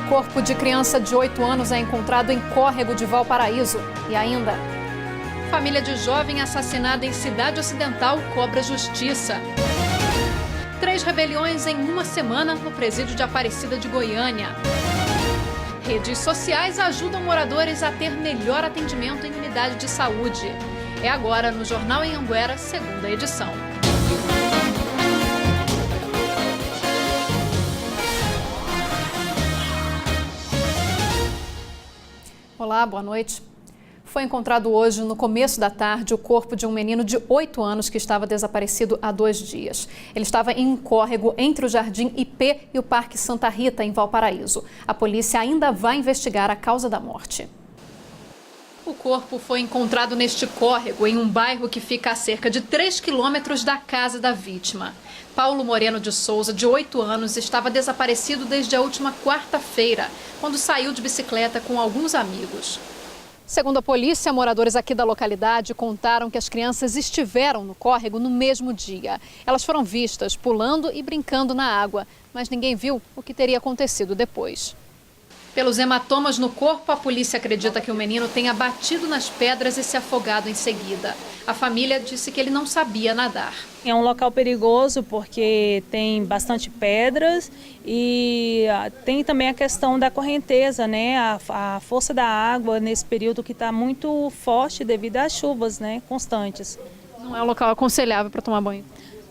corpo de criança de 8 anos é encontrado em córrego de Valparaíso. E ainda, família de jovem assassinada em Cidade Ocidental cobra justiça. 3 rebeliões em uma semana no presídio de Aparecida de Goiânia. Redes sociais ajudam moradores a ter melhor atendimento em unidade de saúde. É agora no Jornal Anhanguera, segunda edição. Olá, boa noite. Foi encontrado hoje, no começo da tarde, o corpo de um menino de 8 anos que estava desaparecido há 2 dias. Ele estava em um córrego entre o Jardim IP e o Parque Santa Rita, em Valparaíso. A polícia ainda vai investigar a causa da morte. O corpo foi encontrado neste córrego, em um bairro que fica a cerca de 3 quilômetros da casa da vítima. Paulo Moreno de Souza, de 8 anos, estava desaparecido desde a última quarta-feira, quando saiu de bicicleta com alguns amigos. Segundo a polícia, moradores aqui da localidade contaram que as crianças estiveram no córrego no mesmo dia. Elas foram vistas pulando e brincando na água, mas ninguém viu o que teria acontecido depois. Pelos hematomas no corpo, a polícia acredita que o menino tenha batido nas pedras e se afogado em seguida. A família disse que ele não sabia nadar. É um local perigoso porque tem bastante pedras e tem também a questão da correnteza, né? A força da água nesse período que está muito forte devido às chuvas, né, constantes. Não é um local aconselhável para tomar banho?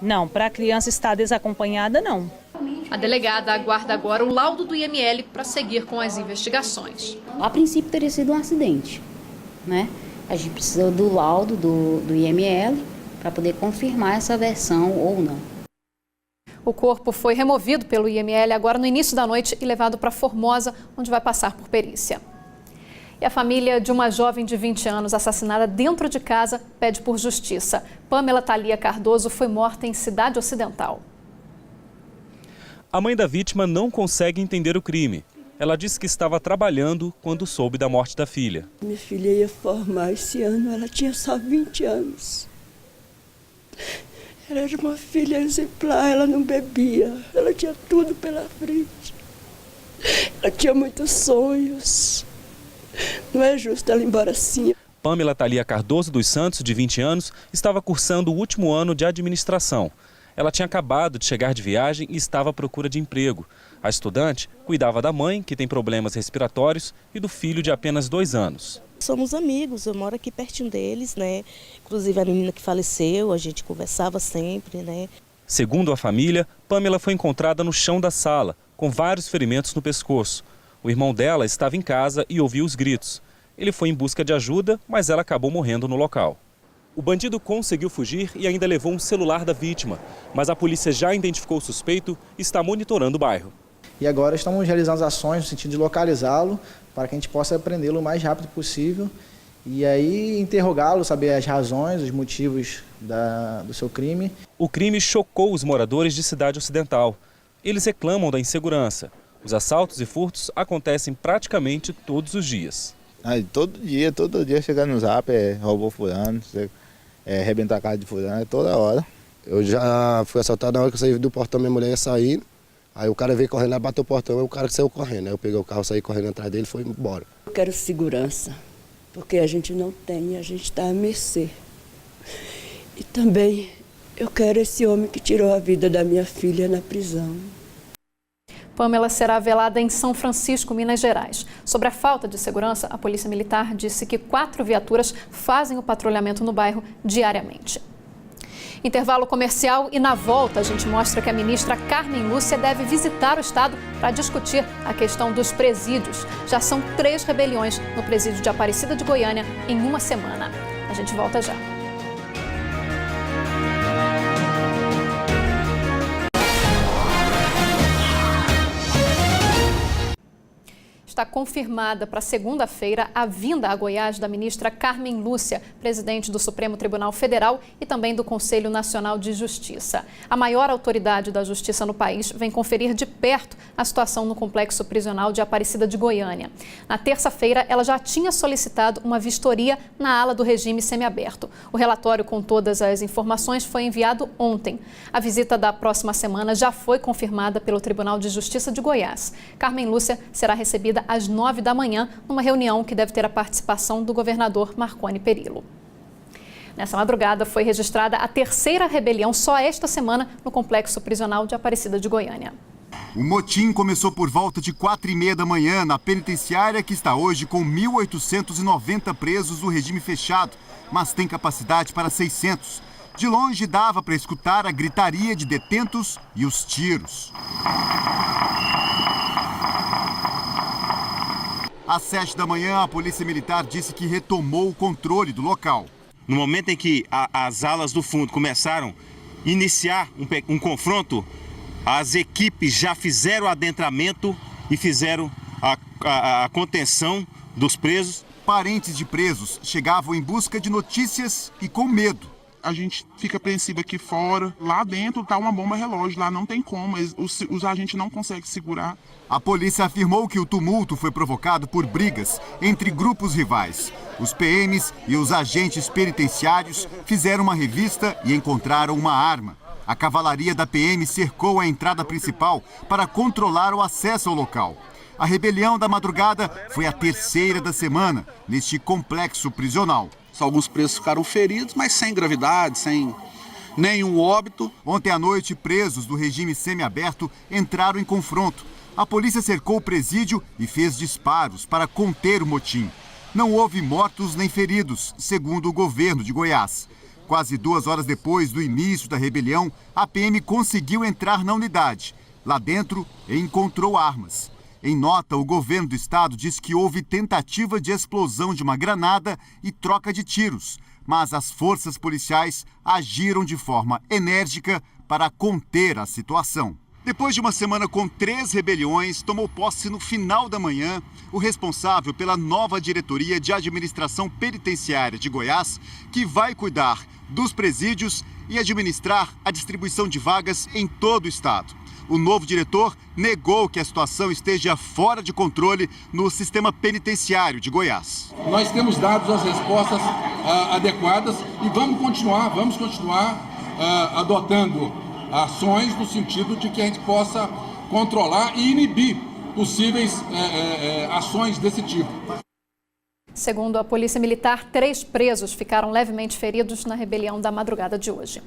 Não, para a criança estar desacompanhada, não. A delegada aguarda agora o laudo do IML para seguir com as investigações. A princípio teria sido um acidente, né? A gente precisa do laudo do IML para poder confirmar essa versão ou não. O corpo foi removido pelo IML agora no início da noite e levado para Formosa, onde vai passar por perícia. E a família de uma jovem de 20 anos assassinada dentro de casa pede por justiça. Pamela Thalia Cardoso foi morta em Cidade Ocidental. A mãe da vítima não consegue entender o crime. Ela disse que estava trabalhando quando soube da morte da filha. Minha filha ia formar esse ano, ela tinha só 20 anos. Ela era uma filha exemplar, ela não bebia, ela tinha tudo pela frente. Ela tinha muitos sonhos. Não é justo ela ir embora assim. Pamela Thalia Cardoso dos Santos, de 20 anos, estava cursando o último ano de administração. Ela tinha acabado de chegar de viagem e estava à procura de emprego. A estudante cuidava da mãe, que tem problemas respiratórios, e do filho de apenas 2 anos. Somos amigos, eu moro aqui pertinho deles, né? Inclusive a menina que faleceu, a gente conversava sempre, né? Segundo a família, Pamela foi encontrada no chão da sala, com vários ferimentos no pescoço. O irmão dela estava em casa e ouviu os gritos. Ele foi em busca de ajuda, mas ela acabou morrendo no local. O bandido conseguiu fugir e ainda levou um celular da vítima, mas a polícia já identificou o suspeito e está monitorando o bairro. E agora estamos realizando ações no sentido de localizá-lo para que a gente possa prendê-lo o mais rápido possível e aí interrogá-lo, saber as razões, os motivos do seu crime. O crime chocou os moradores de Cidade Ocidental. Eles reclamam da insegurança. Os assaltos e furtos acontecem praticamente todos os dias. Todo dia chegar no zap, roubou fulano, arrebentar a casa de fulano, toda hora. Eu já fui assaltado na hora que eu saí do portão, minha mulher ia sair. Aí o cara veio correndo lá, bateu o portão, aí o cara saiu correndo. Aí eu peguei o carro, saí correndo atrás dele e foi embora. Eu quero segurança, porque a gente não tem, a gente está à mercê. E também eu quero esse homem que tirou a vida da minha filha na prisão. Pamela será velada em São Francisco, Minas Gerais. Sobre a falta de segurança, a Polícia Militar disse que 4 viaturas fazem o patrulhamento no bairro diariamente. Intervalo comercial e na volta a gente mostra que a ministra Carmen Lúcia deve visitar o estado para discutir a questão dos presídios. Já são 3 rebeliões no presídio de Aparecida de Goiânia em uma semana. A gente volta já. está confirmada para segunda-feira a vinda a Goiás da ministra Carmen Lúcia, presidente do Supremo Tribunal Federal e também do Conselho Nacional de Justiça. A maior autoridade da justiça no país vem conferir de perto a situação no complexo prisional de Aparecida de Goiânia. Na terça-feira, ela já tinha solicitado uma vistoria na ala do regime semiaberto. O relatório com todas as informações foi enviado ontem. A visita da próxima semana já foi confirmada pelo Tribunal de Justiça de Goiás. Carmen Lúcia será recebida às 9 da manhã, numa reunião que deve ter a participação do governador Marconi Perillo. Nessa madrugada foi registrada a terceira rebelião só esta semana no complexo prisional de Aparecida de Goiânia. O motim começou por volta de 4h30 da manhã na penitenciária que está hoje com 1.890 presos do regime fechado, mas tem capacidade para 600. De longe dava para escutar a gritaria de detentos e os tiros. Às 7 da manhã, a Polícia Militar disse que retomou o controle do local. No momento em que as alas do fundo começaram a iniciar um confronto, as equipes já fizeram o adentramento e fizeram a contenção dos presos. Parentes de presos chegavam em busca de notícias e com medo. A gente fica apreensivo aqui fora. Lá dentro está uma bomba relógio, lá não tem como, os agentes não conseguem segurar. A polícia afirmou que o tumulto foi provocado por brigas entre grupos rivais. Os PMs e os agentes penitenciários fizeram uma revista e encontraram uma arma. A cavalaria da PM cercou a entrada principal para controlar o acesso ao local. A rebelião da madrugada foi a terceira da semana neste complexo prisional. Alguns presos ficaram feridos, mas sem gravidade, sem nenhum óbito. Ontem à noite, presos do regime semiaberto entraram em confronto. A polícia cercou o presídio e fez disparos para conter o motim. Não houve mortos nem feridos, segundo o governo de Goiás. Quase 2 horas depois do início da rebelião, a PM conseguiu entrar na unidade. Lá dentro, encontrou armas. Em nota, o governo do estado diz que houve tentativa de explosão de uma granada e troca de tiros, mas as forças policiais agiram de forma enérgica para conter a situação. Depois de uma semana com 3 rebeliões, tomou posse no final da manhã o responsável pela nova diretoria de administração penitenciária de Goiás, que vai cuidar dos presídios e administrar a distribuição de vagas em todo o estado. O novo diretor negou que a situação esteja fora de controle no sistema penitenciário de Goiás. Nós temos dado as respostas adequadas e vamos continuar adotando ações no sentido de que a gente possa controlar e inibir possíveis ações desse tipo. Segundo a Polícia Militar, 3 presos ficaram levemente feridos na rebelião da madrugada de hoje.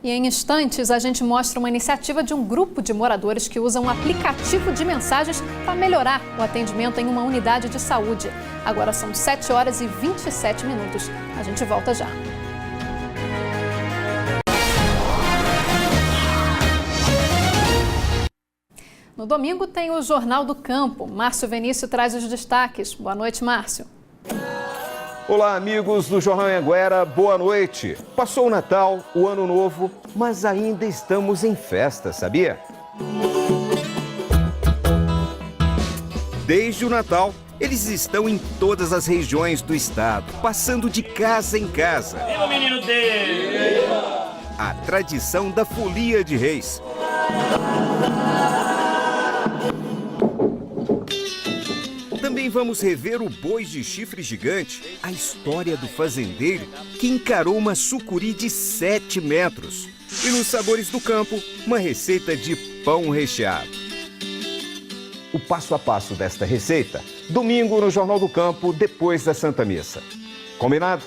E em instantes, a gente mostra uma iniciativa de um grupo de moradores que usa um aplicativo de mensagens para melhorar o atendimento em uma unidade de saúde. Agora são 7 horas e 27 minutos. A gente volta já. No domingo tem o Jornal do Campo. Márcio Venício traz os destaques. Boa noite, Márcio. Olá, amigos do Jornal Anhanguera, boa noite. Passou o Natal, o Ano Novo, mas ainda estamos em festa, sabia? Desde o Natal, eles estão em todas as regiões do estado, passando de casa em casa. Viva o menino Deus! A tradição da Folia de Reis. Também vamos rever o boi de chifre gigante, a história do fazendeiro que encarou uma sucuri de 7 metros. E nos Sabores do Campo, uma receita de pão recheado. O passo a passo desta receita, domingo no Jornal do Campo, depois da Santa Missa. Combinado?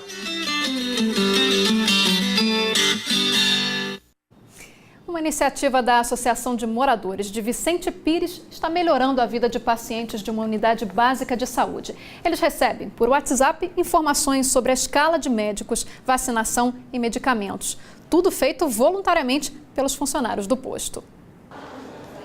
Uma iniciativa da Associação de Moradores de Vicente Pires está melhorando a vida de pacientes de uma unidade básica de saúde. Eles recebem por WhatsApp informações sobre a escala de médicos, vacinação e medicamentos. Tudo feito voluntariamente pelos funcionários do posto.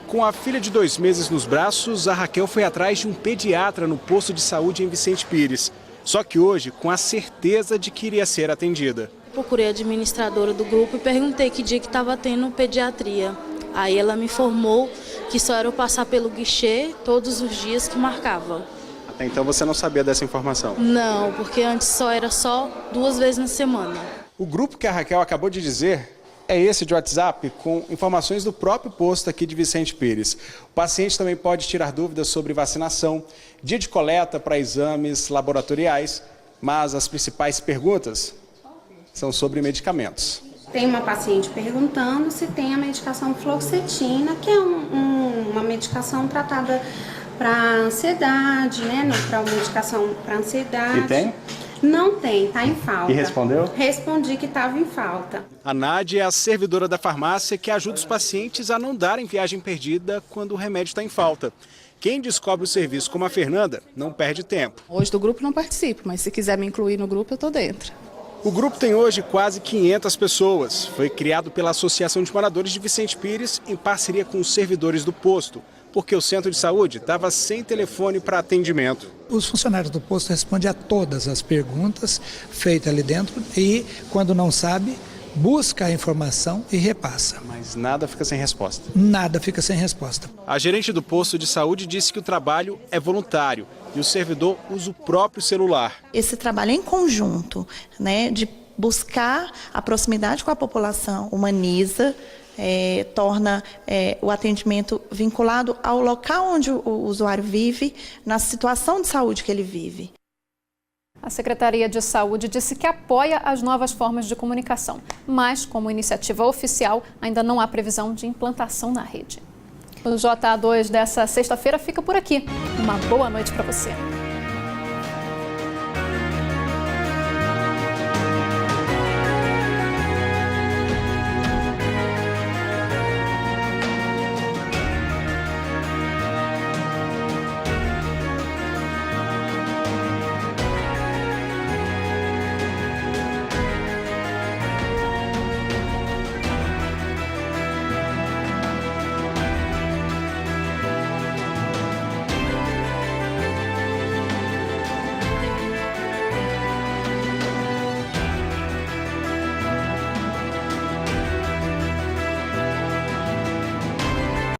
Com a filha de 2 meses nos braços, a Raquel foi atrás de um pediatra no posto de saúde em Vicente Pires. Só que hoje, com a certeza de que iria ser atendida. Procurei a administradora do grupo e perguntei que dia que estava tendo pediatria. Aí ela me informou que só era eu passar pelo guichê todos os dias que marcava. Até então você não sabia dessa informação? Não, porque antes era só 2 vezes na semana. O grupo que a Raquel acabou de dizer é esse de WhatsApp, com informações do próprio posto aqui de Vicente Pires. O paciente também pode tirar dúvidas sobre vacinação, dia de coleta para exames laboratoriais, mas as principais perguntas são sobre medicamentos. Tem uma paciente perguntando se tem a medicação fluoxetina, que é uma medicação tratada para ansiedade, né? Para uma medicação para ansiedade. E tem? Não tem, está em falta. E respondeu? Respondi que estava em falta. A Nádia é a servidora da farmácia que ajuda os pacientes a não darem viagem perdida quando o remédio está em falta. Quem descobre o serviço como a Fernanda não perde tempo. Hoje do grupo não participo, mas se quiser me incluir no grupo eu estou dentro. O grupo tem hoje quase 500 pessoas. Foi criado pela Associação de Moradores de Vicente Pires em parceria com os servidores do posto, porque o centro de saúde estava sem telefone para atendimento. Os funcionários do posto respondem a todas as perguntas feitas ali dentro e, quando não sabe, busca a informação e repassa. Mas nada fica sem resposta. Nada fica sem resposta. A gerente do posto de saúde disse que o trabalho é voluntário e o servidor usa o próprio celular. Esse trabalho em conjunto, né, de buscar a proximidade com a população, humaniza, torna o atendimento vinculado ao local onde o usuário vive, na situação de saúde que ele vive. A Secretaria de Saúde disse que apoia as novas formas de comunicação, mas, como iniciativa oficial, ainda não há previsão de implantação na rede. O JA2 dessa sexta-feira fica por aqui. Uma boa noite para você.